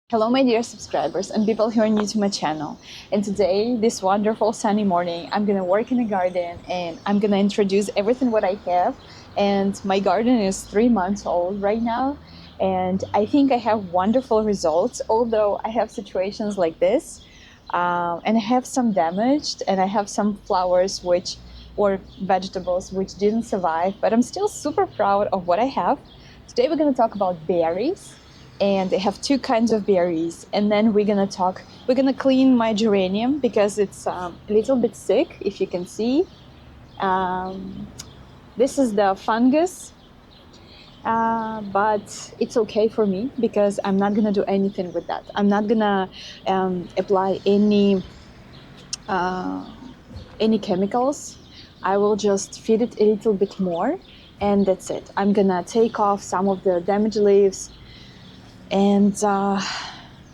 Hello my dear subscribers and people who are new to my channel. And today, this wonderful sunny morning, I'm gonna work in the garden and I'm gonna introduce everything what I have. And my garden is 3 months old right now, and I think I have wonderful results, although I have situations like this. And I have some damaged, and I have some flowers or vegetables which didn't survive, but I'm still super proud of what I have. Today we're gonna talk about berries, and they have two kinds of berries. And then we're gonna clean my geranium because it's a little bit sick, if you can see. Um, this is the fungus, but it's okay for me because I'm not gonna do anything with that. I'm not gonna apply uh, any chemicals. I will just feed it a little bit more, and that's it. I'm gonna take off some of the damaged leaves, and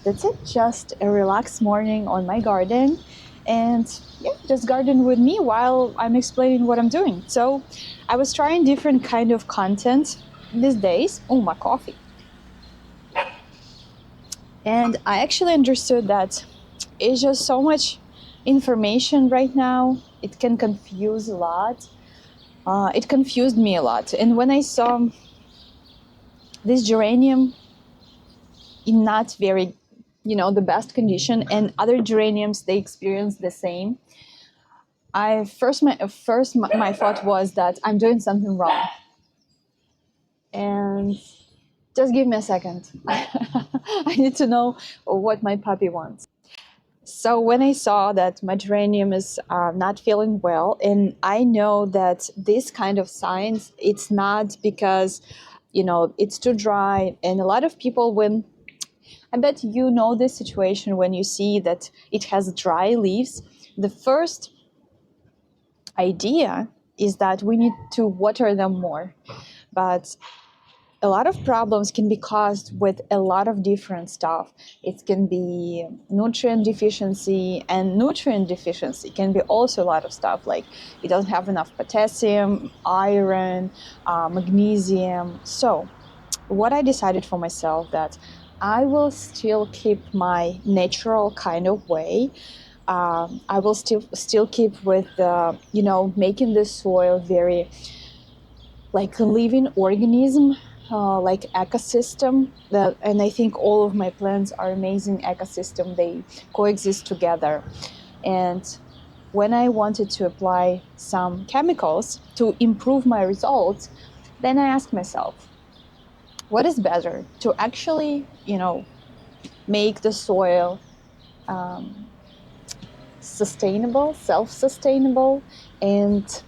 that's it. Just a relaxed morning on my garden, and yeah, just garden with me while I'm explaining what I'm doing. So I was trying different kind of content these days. Oh, my coffee. And I actually understood that it's just so much information right now. It can confuse a lot. It confused me a lot. And when I saw this geranium in not very, the best condition, and other geraniums, they experience the same, my thought was that I'm doing something wrong. And just give me a second. I need to know what my puppy wants. So when I saw that my geranium is not feeling well, and I know that this kind of signs, it's not because, it's too dry. And a lot of people, when I bet you know this situation, when you see that it has dry leaves, the first idea is that we need to water them more. But a lot of problems can be caused with a lot of different stuff. It can be nutrient deficiency, and nutrient deficiency can be also a lot of stuff, like it doesn't have enough potassium, iron, magnesium. So what I decided for myself, that I will still keep my natural kind of way. I will still keep with making the soil very like a living organism, like ecosystem. And I think all of my plants are amazing ecosystem. They coexist together. And when I wanted to apply some chemicals to improve my results, then I asked myself, what is better, to actually, make the soil sustainable, self-sustainable, and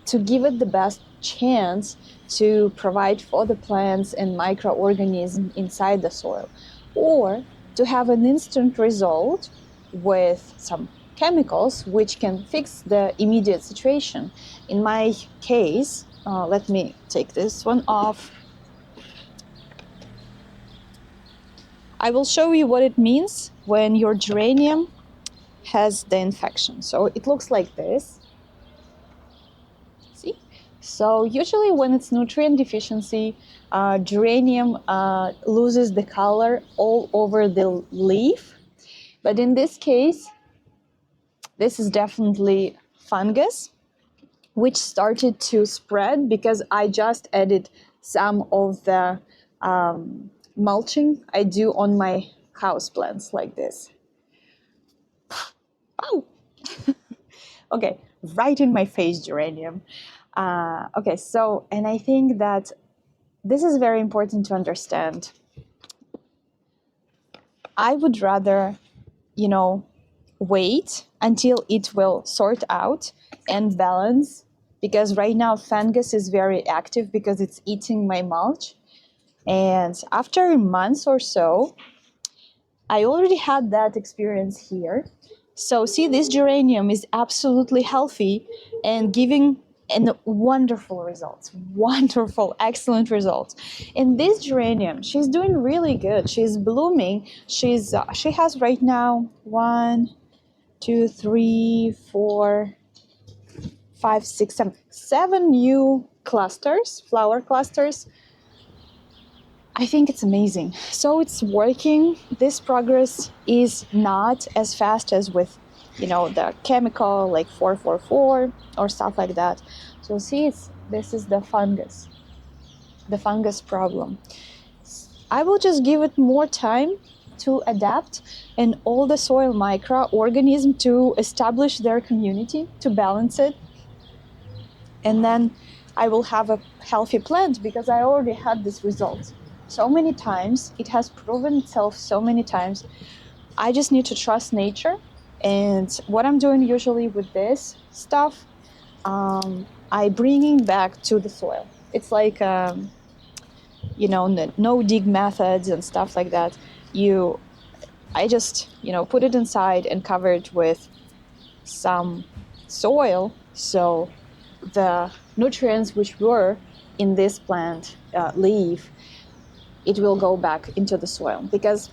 to give it the best chance to provide for the plants and microorganisms inside the soil, or to have an instant result with some chemicals which can fix the immediate situation. In my case, let me take this one off. I will show you what it means when your geranium has the infection. So it looks like this. See? So usually when it's nutrient deficiency, geranium loses the color all over the leaf. But in this case, this is definitely fungus, which started to spread because I just added some of the mulching I do on my house plants, like this. Oh, okay, right in my face, geranium. Okay, so, and I think that this is very important to understand. I would rather, wait until it will sort out and balance, because right now fungus is very active because it's eating my mulch. And after a month or so, I already had that experience here. So see, this geranium is absolutely healthy and giving wonderful results, wonderful, excellent results. And this geranium, she's doing really good. She's blooming. She has right now 1, 2, 3, 4, 5, 6, 7 new clusters, flower clusters. I think it's amazing. So it's working. This progress is not as fast as with, the chemical like 444 or stuff like that. So see, this is the fungus problem. I will just give it more time to adapt and all the soil microorganisms to establish their community, to balance it. And then I will have a healthy plant because I already had this result so many times. It has proven itself so many times. I just need to trust nature. And what I'm doing usually with this stuff, I bringing back to the soil. It's like, no dig methods and stuff like that. I just, put it inside and cover it with some soil. So the nutrients which were in this plant leaf, it will go back into the soil. Because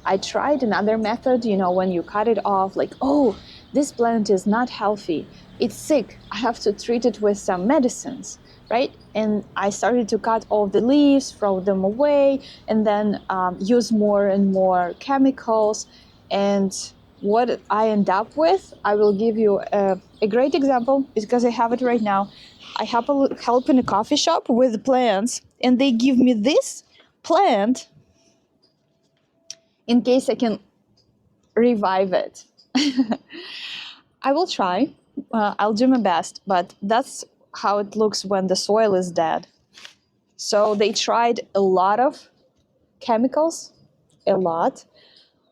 I tried another method, when you cut it off, like, oh, this plant is not healthy, it's sick, I have to treat it with some medicines, right? And I started to cut all the leaves, throw them away, and then use more and more chemicals. And what I end up with, I will give you a great example because I have it right now. I help in a coffee shop with plants, and they give me this plant in case I can revive it. I will try. I'll do my best, but that's how it looks when the soil is dead. So they tried a lot of chemicals, a lot.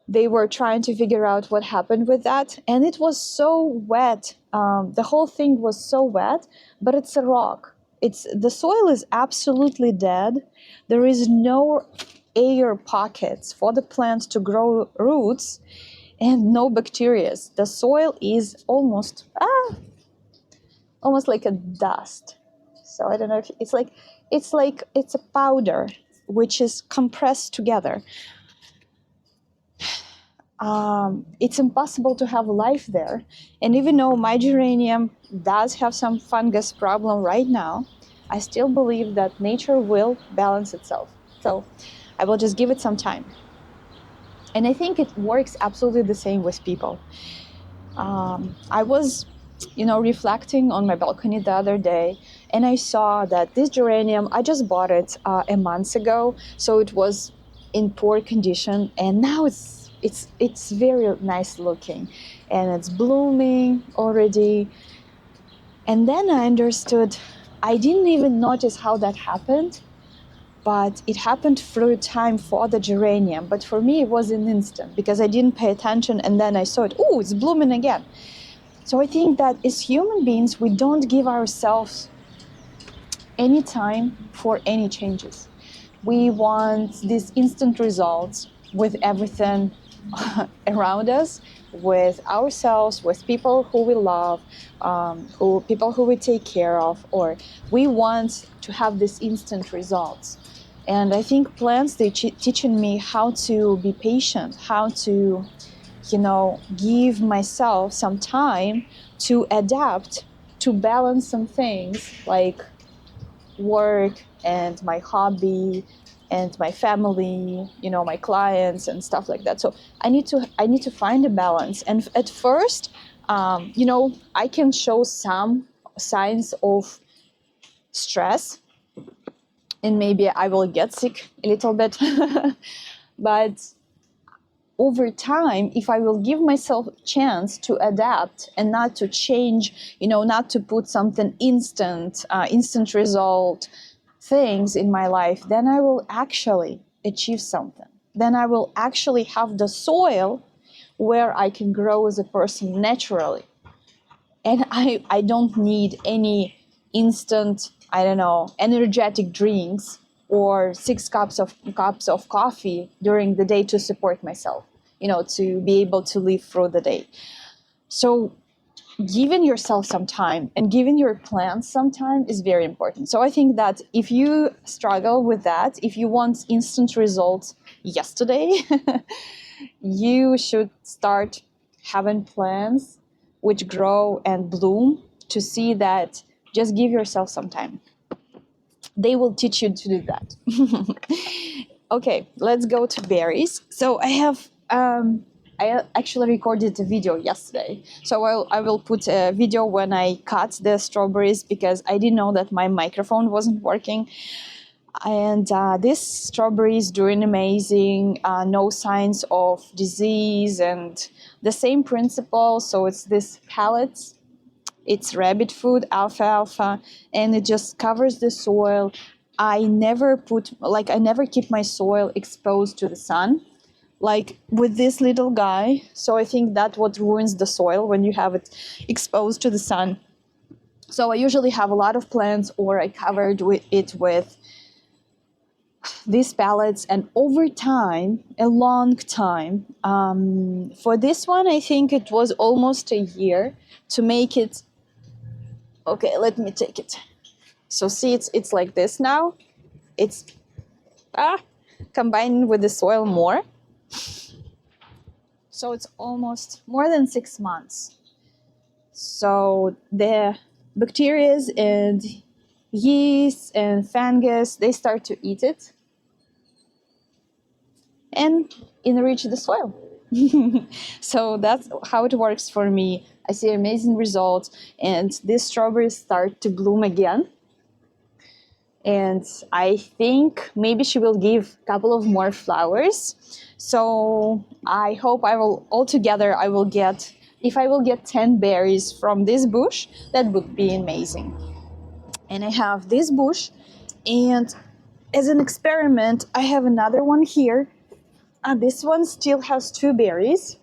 They were trying to figure out what happened with that, and it was so wet. The whole thing was so wet, but it's a rock. The soil is absolutely dead. There is no air pockets for the plant to grow roots, and no bacteria. The soil is almost like a dust. So I don't know if it's a powder which is compressed together. It's impossible to have life there. And even though my geranium does have some fungus problem right now, I still believe that nature will balance itself. So I will just give it some time. And I think it works absolutely the same with people. I was, reflecting on my balcony the other day, and I saw that this geranium, I just bought it a month ago, so it was in poor condition, and now it's very nice looking, and it's blooming already. And then I understood, I didn't even notice how that happened, but it happened through time for the geranium. But for me, it was an instant because I didn't pay attention, and then I saw it. Oh, it's blooming again. So I think that as human beings, we don't give ourselves any time for any changes. We want these instant results with everything around us, with ourselves, with people who we love, people who we take care of, or we want to have these instant results. And I think plants, they teaching me how to be patient, how to, give myself some time to adapt, to balance some things like work and my hobby and my family, my clients and stuff like that. So I need to find a balance. And at first, I can show some signs of stress, and maybe I will get sick a little bit. But over time, if I will give myself a chance to adapt and not to change, not to put something instant result things in my life, then I will actually achieve something. Then I will actually have the soil where I can grow as a person naturally. And I don't need any instant, energetic drinks or 6 cups of coffee during the day to support myself, to be able to live through the day. So giving yourself some time and giving your plants some time is very important. So I think that if you struggle with that, if you want instant results yesterday, you should start having plants which grow and bloom, to see that just give yourself some time. They will teach you to do that. Okay, let's go to berries. So I actually recorded a video yesterday. So I will put a video when I cut the strawberries, because I didn't know that my microphone wasn't working. And this strawberry is doing amazing, no signs of disease, and the same principle. So it's this pellets, it's rabbit food, alfalfa, and it just covers the soil. I never keep my soil exposed to the sun, like with this little guy. So I think that's what ruins the soil, when you have it exposed to the sun. So I usually have a lot of plants, or I covered it with these pellets, and over time, a long time, for this one, I think it was almost a year to make it. Okay, let me take it. So see, it's like this now. It's combined with the soil more. So it's almost more than 6 months. So the bacteria and yeast and fungus, they start to eat it and enrich the soil. So that's how it works for me. I see amazing results, and these strawberries start to bloom again. And I think maybe she will give a couple of more flowers. So I hope I will get, if I will get 10 berries from this bush, that would be amazing. And I have this bush, and as an experiment, I have another one here. This one still has 2 berries.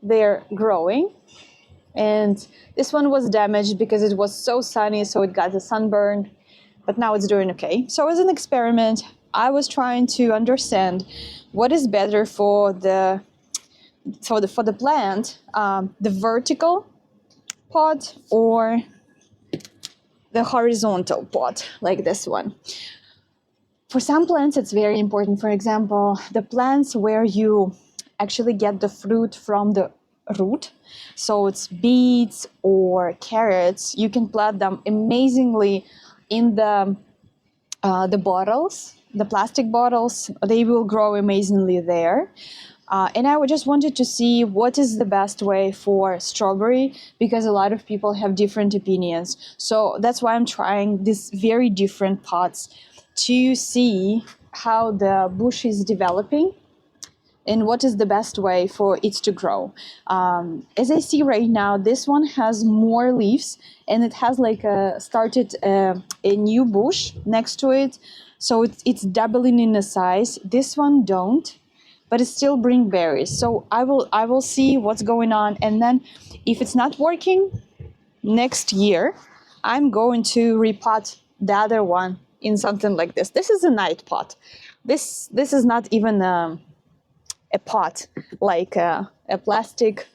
They're growing. And this one was damaged because it was so sunny, so it got a sunburn. But now it's doing okay. So as an experiment, I was trying to understand what is better for the plant, the vertical pot or the horizontal pot, like this one. For some plants, it's very important. For example, the plants where you actually get the fruit from the root. So it's beets or carrots. You can plant them amazingly in the bottles, the plastic bottles. They will grow amazingly there. And I just wanted to see what is the best way for strawberry, because a lot of people have different opinions. So that's why I'm trying these very different pots to see how the bush is developing and what is the best way for it to grow. As I see right now, this one has more leaves, and it has started a new bush next to it. So it's doubling in the size. This one don't, but it still bring berries. So I will see what's going on. And then if it's not working, next year, I'm going to repot the other one in something like this. This is a night pot. This is not even a pot, like a plastic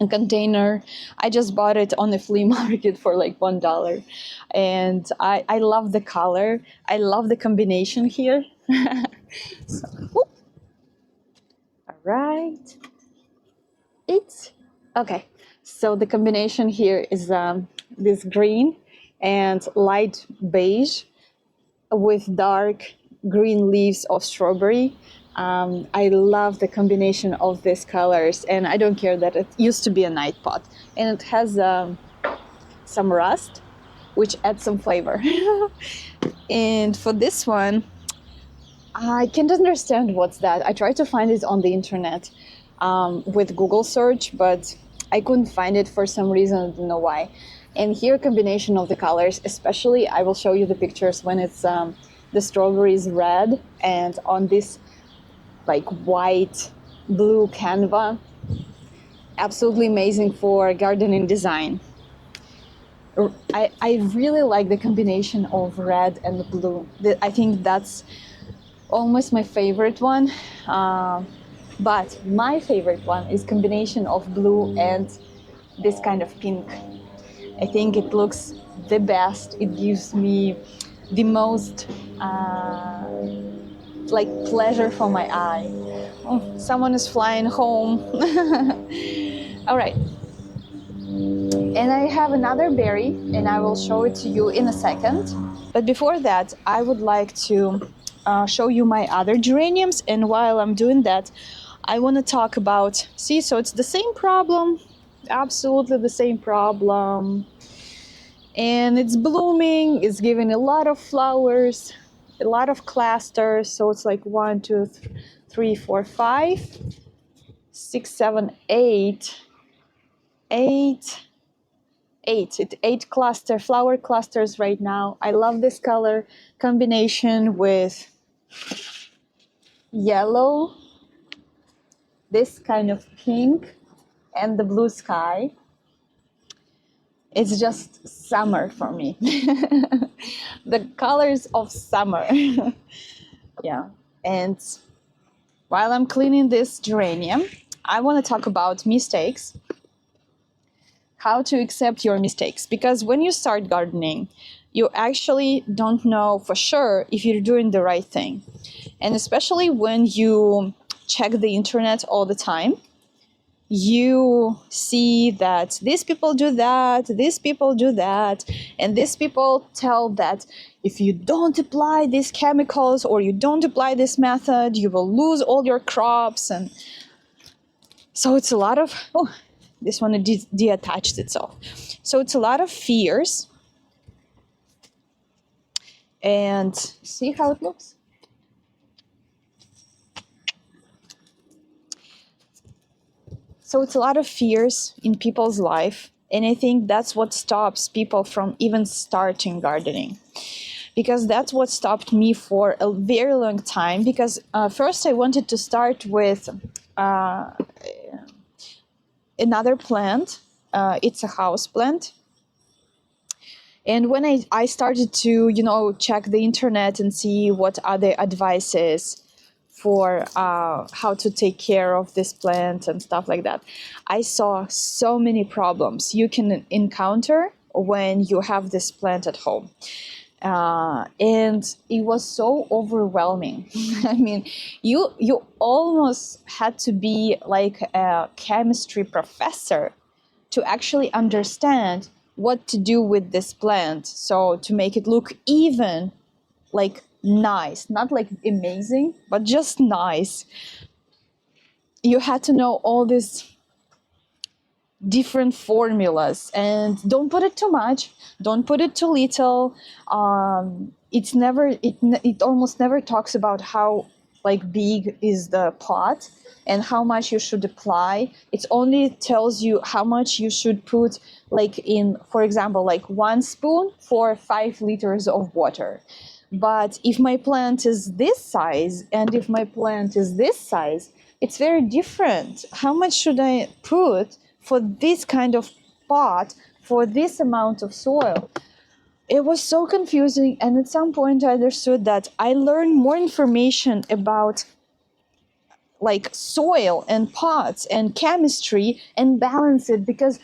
container. I just bought it on the flea market for like $1. And I love the color. I love the combination here. So, all right. It's okay. So the combination here is this green and light beige with dark green leaves of strawberry. I love the combination of these colors, and I don't care that it used to be a night pot, and it has some rust, which adds some flavor. And for this one, I can't understand what's that. I tried to find it on the internet with Google search, but I couldn't find it for some reason. I don't know why. And here, combination of the colors, especially, I will show you the pictures when it's the strawberry is red and on this like white blue canvas. Absolutely amazing for gardening design. I really like the combination of red and blue. I think that's almost my favorite one. But my favorite one is combination of blue and this kind of pink. I think it looks the best. It gives me the most pleasure for my eye. Oh, someone is flying home. All right. And I have another berry, and I will show it to you in a second. But before that, I would like to show you my other geraniums. And while I'm doing that, I want to talk about, see, so it's the same problem, absolutely the same problem. And it's blooming, it's giving a lot of flowers, a lot of clusters. So it's like 1, 2, 3, 4, 5, 6, 7, 8, 8, 8 flower clusters right now. I love this color combination with yellow, this kind of pink, and the blue sky. It's just summer for me. The colors of summer. Yeah. And while I'm cleaning this geranium, I want to talk about mistakes. How to accept your mistakes. Because when you start gardening, you actually don't know for sure if you're doing the right thing. And especially when you check the internet all the time, you see that these people do that, these people do that, and these people tell that if you don't apply these chemicals or you don't apply this method, you will lose all your crops. And so it's a lot of, oh, this one detached itself. So it's a lot of fears. And see how it looks? So it's a lot of fears in people's life. And I think that's what stops people from even starting gardening. Because that's what stopped me for a very long time. Because first I wanted to start with another plant. It's a house plant. And when I started to, check the internet and see what other advices for how to take care of this plant and stuff like that, I saw so many problems you can encounter when you have this plant at home. And it was so overwhelming. I mean, you almost had to be like a chemistry professor to actually understand what to do with this plant. So to make it look even like nice, not like amazing, but just nice. You had to know all these different formulas, and don't put it too much, don't put it too little. It almost never talks about how like big is the pot and how much you should apply. It only tells you how much you should put, like in, for example, like 1 spoon for 5 liters of water. But if my plant is this size and if my plant is this size, it's very different. How much should I put for this kind of pot, for this amount of soil? It was so confusing, and at some point I understood that I learned more information about like soil and pots and chemistry and balance it, because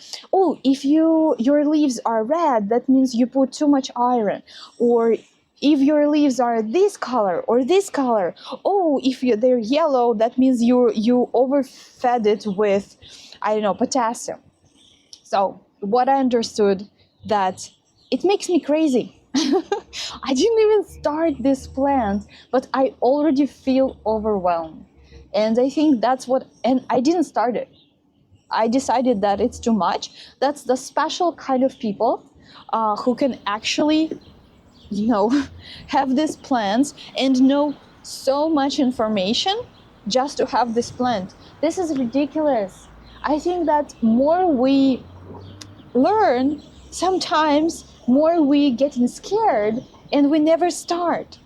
if your leaves are red, that means you put too much iron. Or if your leaves are this color or this color, if they're yellow, that means you overfed it with, I don't know, potassium. So what I understood, that it makes me crazy. I didn't even start this plant, but I already feel overwhelmed. And I think and I didn't start it. I decided that it's too much. That's the special kind of people who can actually, have these plants and know so much information just to have this plant. This is ridiculous. I think that more we learn, sometimes more we getting scared and we never start.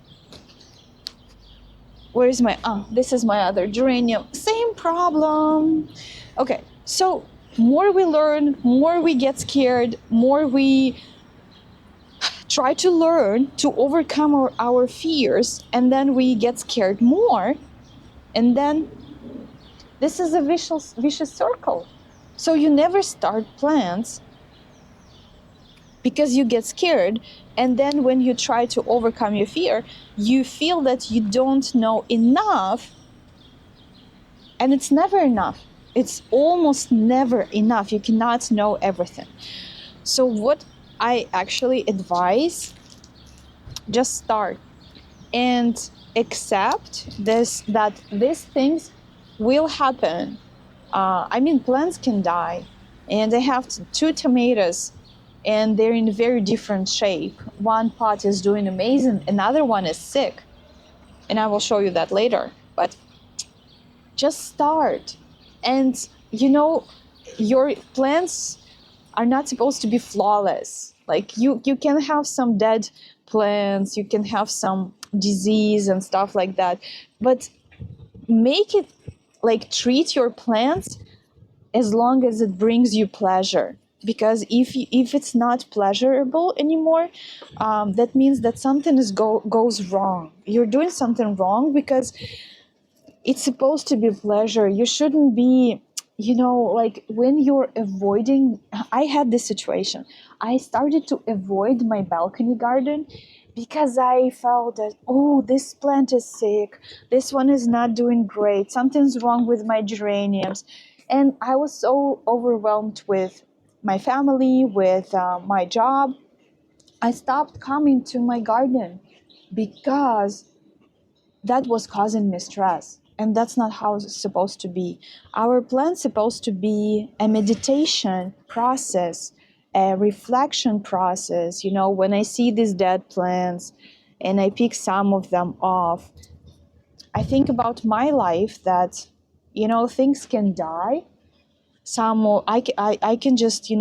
Where is this is my other geranium. Same problem. Okay, so more we learn, more we get scared, more we try to learn to overcome our fears, and then we get scared more, and then this is a vicious circle. So you never start plants because you get scared, and then when you try to overcome your fear, you feel that you don't know enough, and it's never enough. It's almost never enough. You cannot know everything. So what I actually advise, just start and accept this, that these things will happen. I mean, plants can die, and I have two tomatoes, and they're in very different shape. One pot is doing amazing, another one is sick, and I will show you that later. But just start, and your plants are not supposed to be flawless. Like you can have some dead plants, you can have some disease and stuff like that, but make it, like, treat your plants as long as it brings you pleasure. Because if it's not pleasurable anymore, that means that something goes wrong. You're doing something wrong, because it's supposed to be pleasure. You shouldn't be, like, when you're avoiding. I had this situation. I started to avoid my balcony garden because I felt that, oh, this plant is sick, this one is not doing great, something's wrong with my geraniums. And I was so overwhelmed with my family, with my job. I stopped coming to my garden because that was causing me stress, and that's not how it's supposed to be. Our plan's supposed to be a meditation process, a reflection process. When I see these dead plants and I pick some of them off, I think about my life, that things can die. I can just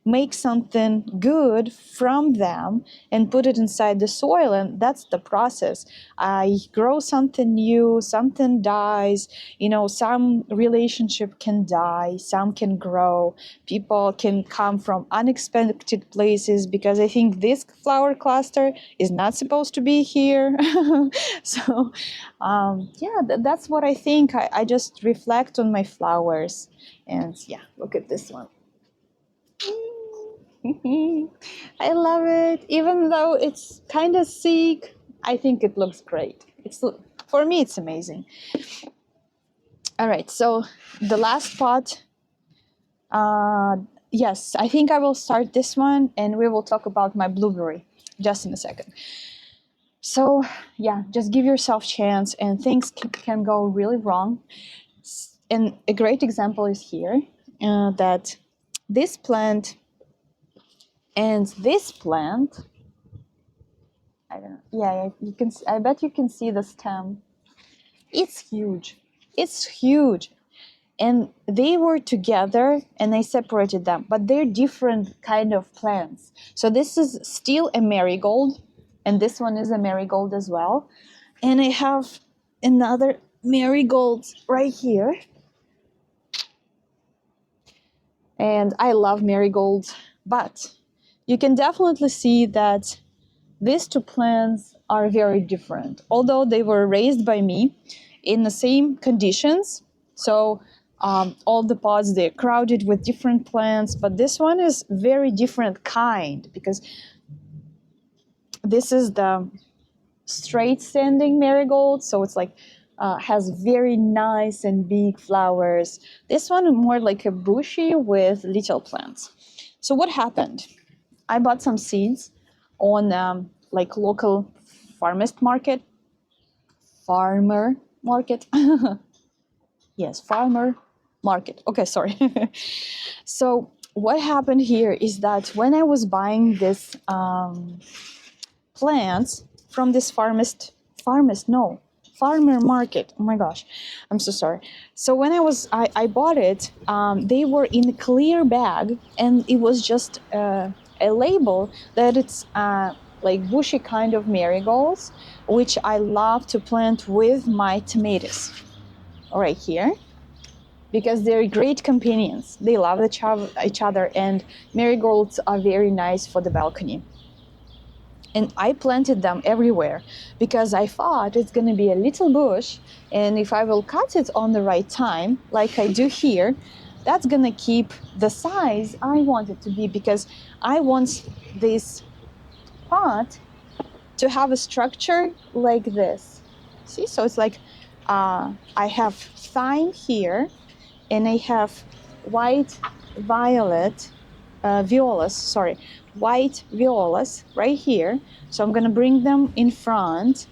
make something good from them and put it inside the soil, and that's the process. I grow something new, something dies. Some relationship can die, some can grow. People can come from unexpected places, because I think this flower cluster is not supposed to be here. So yeah, that's what I think. I just reflect on my flowers, and yeah, look at this one. I love it. Even though it's kind of sick, I think it looks great. For me, it's amazing. All right, so the last pot. Yes, I think I will start this one, and we will talk about my blueberry just in a second. So yeah, just give yourself a chance, and things can go really wrong. And a great example is here, that this plant and this plant, I don't know. Yeah, you can. I bet you can see the stem. It's huge. It's huge. And they were together, and I separated them, but they're different kind of plants. So this is still a marigold, and this one is a marigold as well. And I have another marigold right here. And I love marigolds, but you can definitely see that these two plants are very different, although they were raised by me in the same conditions. So all the pots, they're crowded with different plants, but this one is very different kind, because this is the straight standing marigold, so it's like has very nice and big flowers. This one is more like a bushy with little plants. So what happened? I bought some seeds on like local farmer market. Yes, farmer market. Okay, sorry. So what happened here is that when I was buying this plants from this farmer market. Oh my gosh, I'm so sorry. So when I bought it, they were in a clear bag, and it was just a label that it's like bushy kind of marigolds, which I love to plant with my tomatoes right here, because they're great companions. They love each other, and marigolds are very nice for the balcony. And I planted them everywhere because I thought it's going to be a little bush, and if I will cut it on the right time, like I do here, that's going to keep the size I want it to be, because I want this pot to have a structure like this. See, so it's like I have thyme here, and I have white violet violas, sorry, white violas right here. So I'm gonna bring them in front,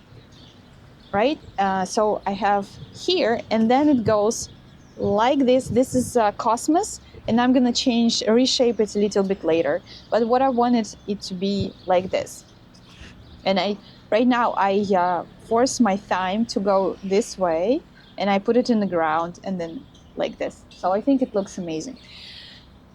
right? So I have here, and then it goes like this. This is Cosmos, and I'm gonna reshape it a little bit later. But what I wanted it to be like this. And right now I force my thumb to go this way, and I put it in the ground, and then like this. So I think it looks amazing.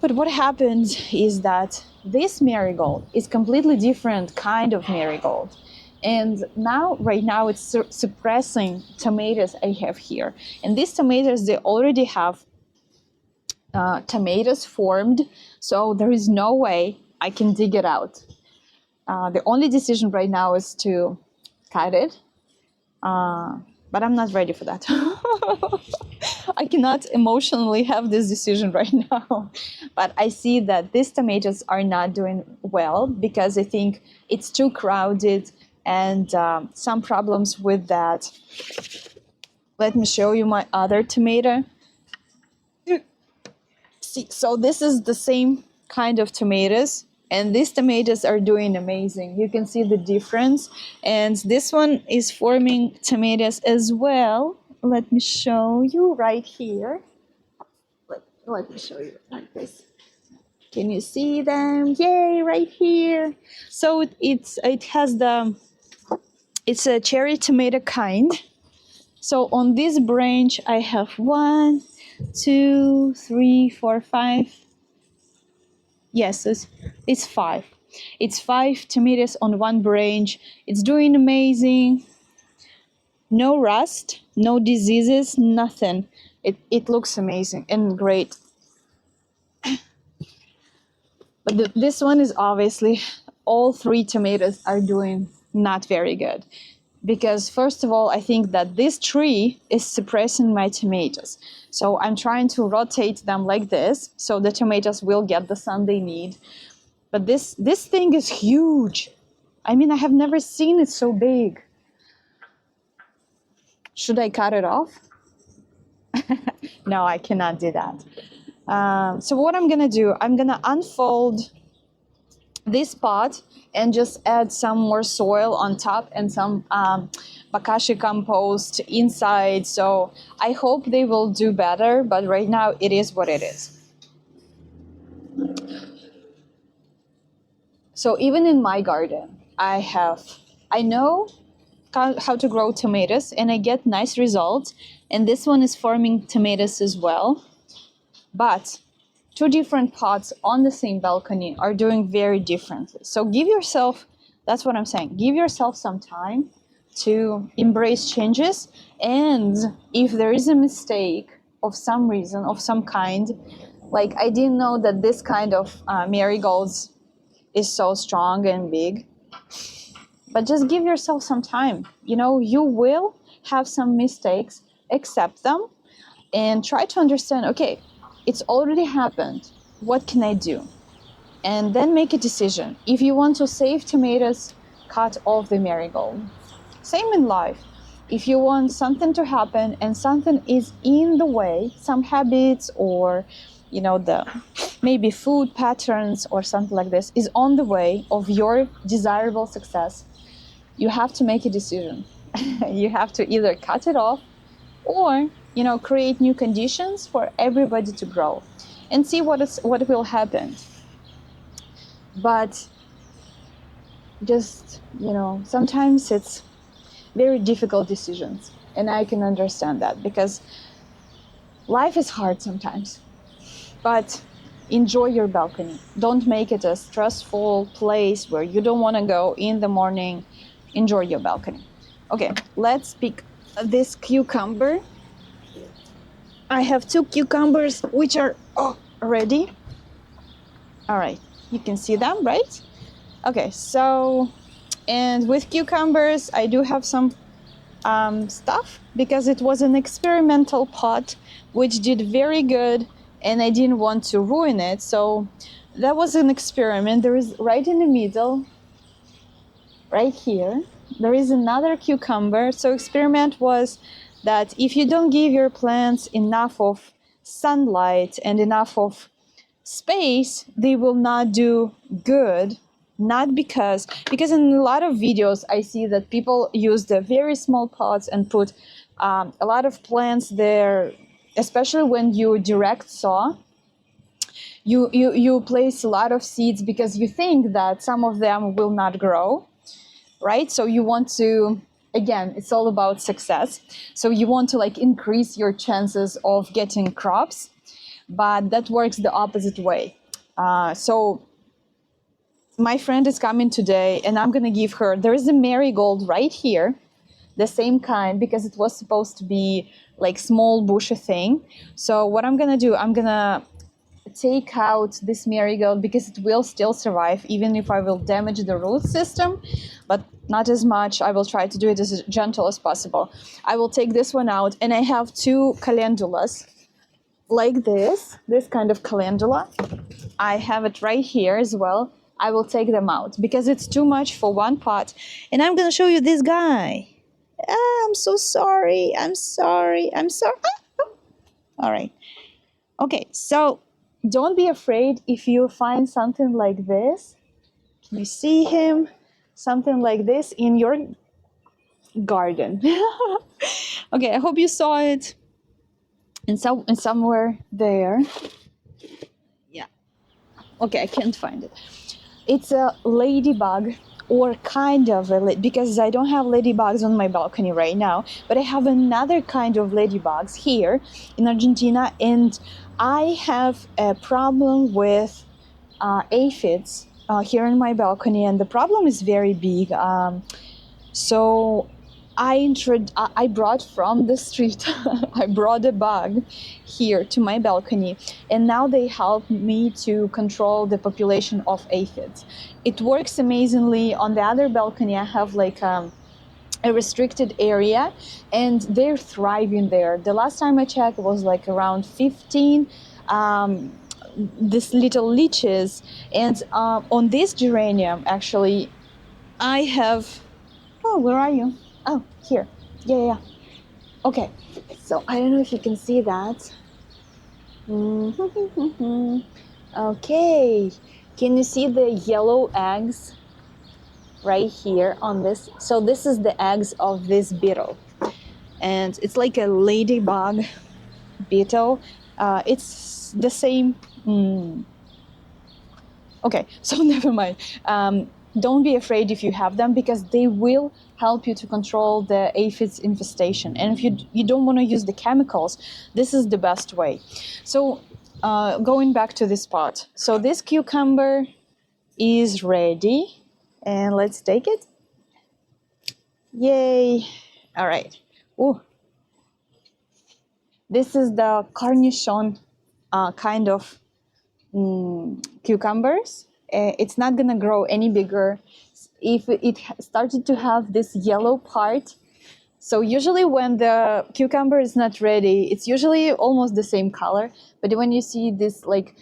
But what happens is that this marigold is completely different kind of marigold. And now, right now, it's suppressing tomatoes I have here. And these tomatoes, they already have tomatoes formed, so there is no way I can dig it out. The only decision right now is to cut it, but I'm not ready for that. I cannot emotionally have this decision right now. But I see that these tomatoes are not doing well because I think it's too crowded and some problems with that. Let me show you my other tomato. See, so this is the same kind of tomatoes, and these tomatoes are doing amazing. You can see the difference, and this one is forming tomatoes as well. Let me show you right here. Let me show you like this. Can you see them? Yay, right here. So it's a cherry tomato kind. So on this branch I have 1, 2, 3, 4, 5. Yes, it's 5. It's 5 tomatoes on one branch. It's doing amazing. No rust, no diseases, nothing. It looks amazing and great. But this one is obviously, all 3 tomatoes are doing not very good. Because first of all, I think that this tree is suppressing my tomatoes. So I'm trying to rotate them like this, so the tomatoes will get the sun they need. But this thing is huge. I mean, I have never seen it so big. Should I cut it off? No, I cannot do that. So what I'm gonna do, I'm gonna unfold this pot and just add some more soil on top and some bokashi compost inside. So I hope they will do better, but right now it is what it is. So even in my garden, I know how to grow tomatoes and I get nice results. And this one is forming tomatoes as well. But 2 different pots on the same balcony are doing very differently. So give yourself, that's what I'm saying, give yourself some time to embrace changes. And if there is a mistake of some reason, of some kind, like I didn't know that this kind of marigolds is so strong and big, but just give yourself some time. You know, you will have some mistakes, accept them, and try to understand, okay, it's already happened. What can I do? And then make a decision. If you want to save tomatoes, cut off the marigold. Same in life. If you want something to happen and something is in the way, some habits or, you know, maybe food patterns or something like this is on the way of your desirable success, you have to make a decision. You have to either cut it off or, you know, create new conditions for everybody to grow and see what will happen. But just, you know, sometimes it's very difficult decisions, and I can understand that because life is hard sometimes. But enjoy your balcony. Don't make it a stressful place where you don't want to go in the morning. Enjoy your balcony. Okay, let's pick this cucumber. I have 2 cucumbers which are ready. All right, you can see them, right? Okay, so, and with cucumbers, I do have some stuff because it was an experimental pot which did very good and I didn't want to ruin it. So that was an experiment. There is right in the middle, right here, there is another cucumber. So experiment was that if you don't give your plants enough of sunlight and enough of space, they will not do good. Not because in a lot of videos I see that people use the very small pots and put a lot of plants there, especially when you direct sow. You place a lot of seeds because you think that some of them will not grow, right? So you want to, again, it's all about success. So you want to like increase your chances of getting crops, but that works the opposite way. So my friend is coming today and I'm gonna give her, there is a marigold right here, the same kind, because it was supposed to be like small bushy thing. So what I'm gonna do, I'm gonna take out this marigold because it will still survive even if I will damage the root system, but not as much. I will try to do it as gentle as possible. I will take this one out, and I have two calendulas like this kind of calendula. I have it right here as well. I will take them out because it's too much for one pot. And I'm gonna show you this guy. I'm so sorry. I'm sorry. All right. Okay, so don't be afraid if you find something like this. Can you see him? Something like this in your garden. Okay, I hope you saw it. And somewhere there. Yeah. Okay, I can't find it. It's a ladybug, or kind of because I don't have ladybugs on my balcony right now, but I have another kind of ladybugs here in Argentina, and I have a problem with aphids here in my balcony, and the problem is very big. So I brought from the street, I brought a bug here to my balcony, and now they help me to control the population of aphids. It works amazingly. On the other balcony, I have like a restricted area, and they're thriving there. The last time I checked, it was like around 15 these little leeches. And on this geranium, actually, I have... Oh, where are you? Oh, here. Yeah. Okay, so I don't know if you can see that. Okay, can you see the yellow eggs right here on this? So this is the eggs of this beetle, and it's like a ladybug beetle. It's the same. Okay, so never mind. Don't be afraid if you have them, because they will help you to control the aphids infestation. And if you don't want to use the chemicals, this is the best way. So going back to this pot. So this cucumber is ready, and let's take it. Yay. All right. Ooh. This is the cornichon kind of cucumbers. It's not gonna grow any bigger if it started to have this yellow part. So usually when the cucumber is not ready, it's usually almost the same color, but when you see this like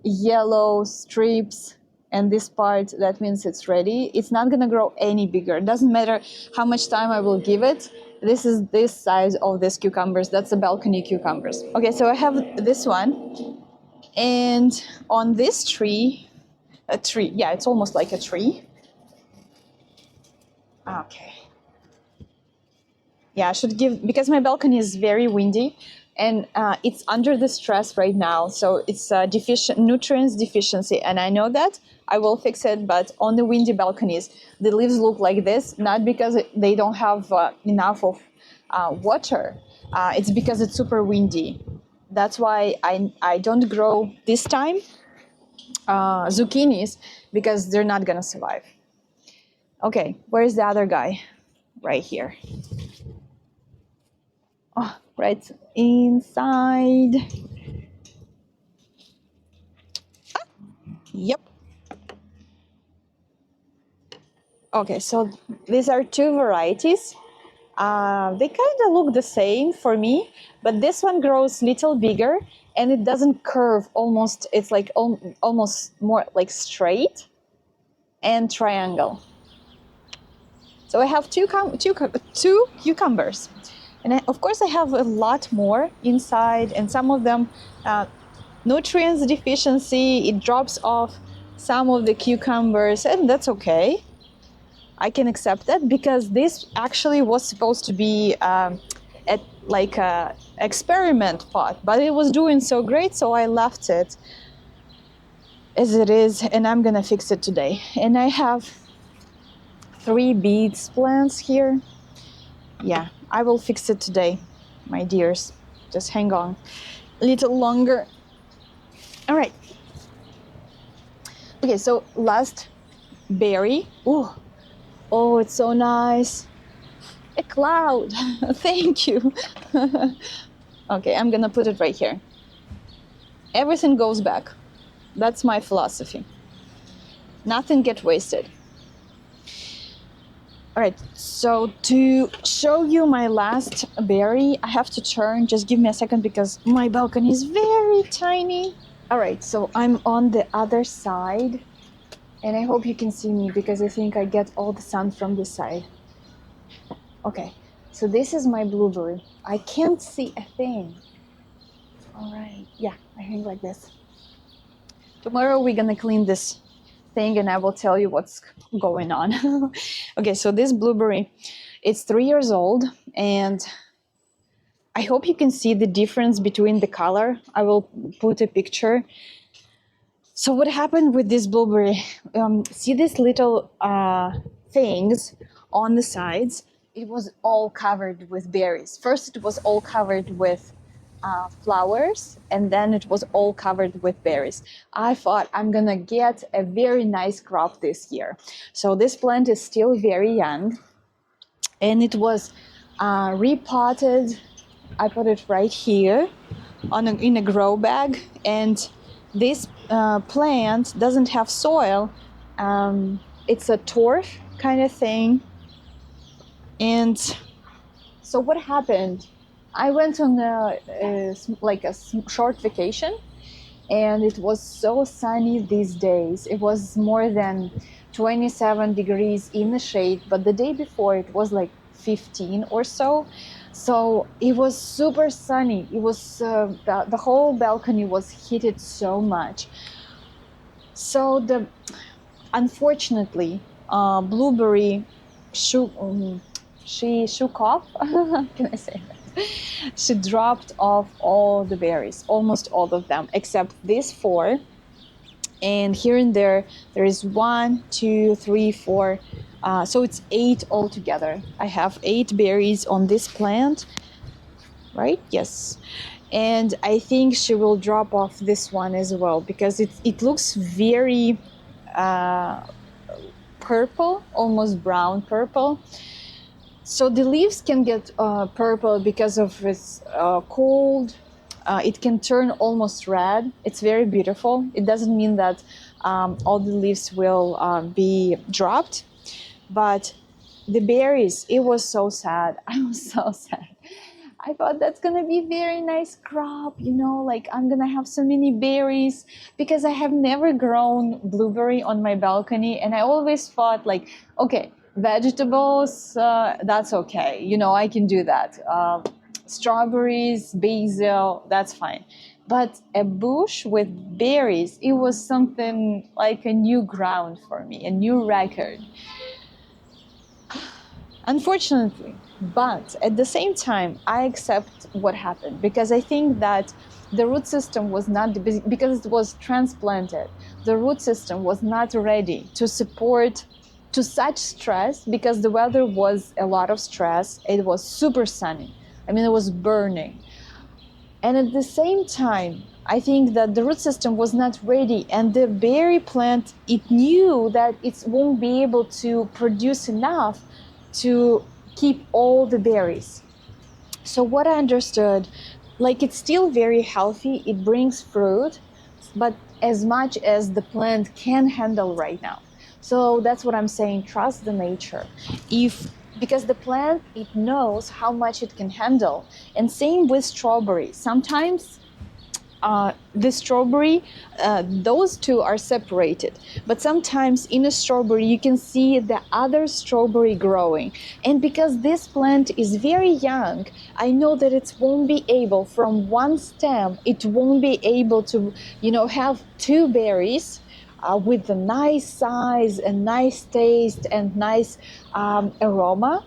yellow strips and this part, that means it's ready. It's not gonna grow any bigger. It doesn't matter how much time I will give it. This is this size of these cucumbers. That's the balcony cucumbers. Okay, so I have this one, and on this tree, yeah, it's almost like a tree. Okay. Yeah, I should give, because my balcony is very windy, and it's under the stress right now. So it's nutrients deficiency, and I know that. I will fix it, but on the windy balconies, the leaves look like this, not because they don't have enough of water. It's because it's super windy. That's why I don't grow this time zucchinis, because they're not gonna survive. Okay, where's the other guy? Right here. Oh, right inside. Yep. Okay, so these are two varieties. They kind of look the same for me, but this one grows little bigger, and it doesn't curve almost. It's like almost more like straight and triangle. So I have two cucumbers, and of course I have a lot more inside, and some of them nutrients deficiency, it drops off some of the cucumbers, and that's okay. I can accept that because this actually was supposed to be at like a experiment pot, but it was doing so great, so I left it as it is, and I'm gonna fix it today. And I have 3 beets plants here. Yeah, I will fix it today, my dears. Just hang on a little longer. All right. Okay, so last berry. Ooh, oh, it's so nice. A cloud. Thank you. Okay, I'm gonna put it right here. Everything goes back. That's my philosophy. Nothing gets wasted. All right, so to show you my last berry, I have to turn. Just give me a second because my balcony is very tiny. All right, so I'm on the other side, and I hope you can see me because I think I get all the sun from this side. Okay, so this is my blueberry. I can't see a thing. All right, yeah, I hang like this. Tomorrow we're gonna clean this thing and I will tell you what's going on. Okay, so this blueberry, it's 3 years old, and I hope you can see the difference between the color. I will put a picture. So what happened with this blueberry? See these little things on the sides? It was all covered with berries. First, it was all covered with flowers, and then it was all covered with berries. I thought I'm gonna get a very nice crop this year. So this plant is still very young, and it was repotted. I put it right here in a grow bag, and this plant doesn't have soil. It's a torf kind of thing. And so what happened? I went on a short vacation, and it was so sunny these days. It was more than 27 degrees in the shade, but the day before it was like 15 or so. So it was super sunny. It was the whole balcony was heated so much. So unfortunately, blueberry shook. She shook off. How can I say that? She dropped off all the berries, almost all of them, except these 4. And here and there is 1, 2, 3, 4. So it's 8 altogether. I have 8 berries on this plant, right? Yes. And I think she will drop off this one as well because it looks very purple, almost brown purple. So the leaves can get purple because of its cold. It can turn almost red. It's very beautiful. It doesn't mean that all the leaves will be dropped, but the berries, it was so sad. I was so sad. I thought that's gonna be very nice crop, like I'm gonna have so many berries because I have never grown blueberry on my balcony, and I always thought like, okay, vegetables, that's okay, I can do that. Strawberries, basil, that's fine. But a bush with berries, it was something like a new ground for me, a new record. Unfortunately, but at the same time, I accept what happened because I think that the root system was not, because it was transplanted, the root system was not ready to support to such stress because the weather was a lot of stress. It was super sunny. I mean, it was burning. And at the same time, I think that the root system was not ready, and the berry plant, it knew that it won't be able to produce enough to keep all the berries. So what I understood, like it's still very healthy, it brings fruit, but as much as the plant can handle right now. So that's what I'm saying, trust the nature. Because the plant, it knows how much it can handle. And same with strawberry. Sometimes the strawberry, those two are separated. But sometimes in a strawberry, you can see the other strawberry growing. And because this plant is very young, I know that it won't be able, from one stem, it won't be able to, have two berries with a nice size and nice taste and nice aroma.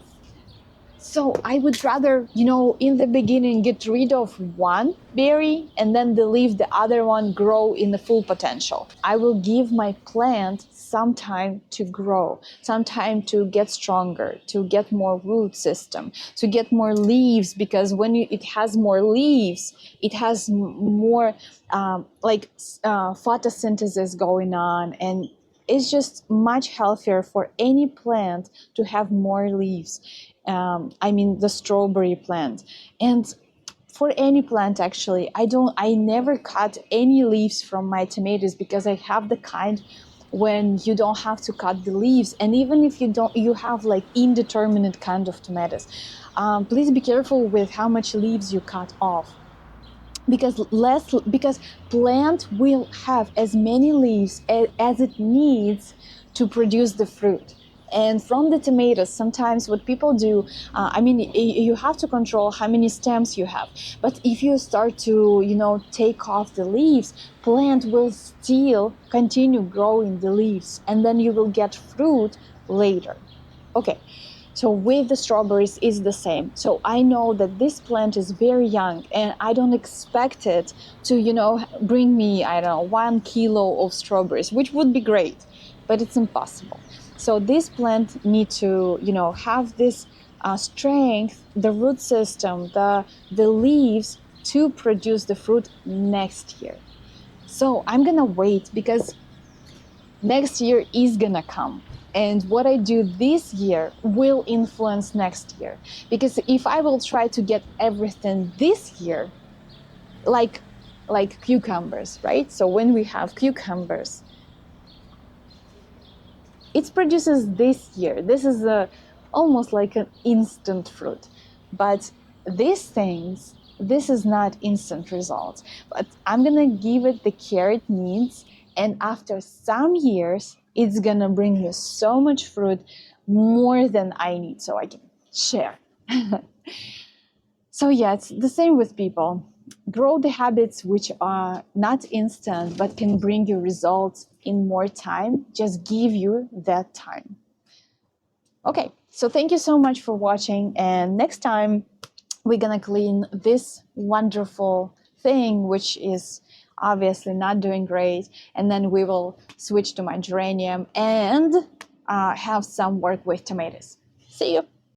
So I would rather, in the beginning, get rid of one berry and then leave the other one grow in the full potential. I will give my plant some time to grow, some time to get stronger, to get more root system, to get more leaves, because when it has more leaves, it has more photosynthesis going on, and it's just much healthier for any plant to have more leaves. The strawberry plant. And for any plant, actually, I never cut any leaves from my tomatoes, because I have the kind when you don't have to cut the leaves. And even if you have like indeterminate kind of tomatoes, please be careful with how much leaves you cut off, because plant will have as many leaves as it needs to produce the fruit. And from the tomatoes, sometimes what people do, you have to control how many stems you have. But if you start to, take off the leaves, plant will still continue growing the leaves, and then you will get fruit later. Okay, so with the strawberries is the same. So I know that this plant is very young, and I don't expect it to, bring me, I don't know, 1 kilo of strawberries, which would be great, but it's impossible. So this plant needs to, have this strength, the root system, the leaves to produce the fruit next year. So I'm gonna wait, because next year is gonna come, and what I do this year will influence next year. Because if I will try to get everything this year, like cucumbers, right? So when we have cucumbers, it produces this year. This is almost like an instant fruit. But these things, this is not instant results. But I'm gonna give it the care it needs, and after some years, it's gonna bring you so much fruit, more than I need, so I can share. So yeah, it's the same with people. Grow the habits which are not instant, but can bring you results in more time. Just give you that time. Okay, so thank you so much for watching. And next time, we're gonna clean this wonderful thing, which is obviously not doing great. And then we will switch to my geranium and have some work with tomatoes. See you.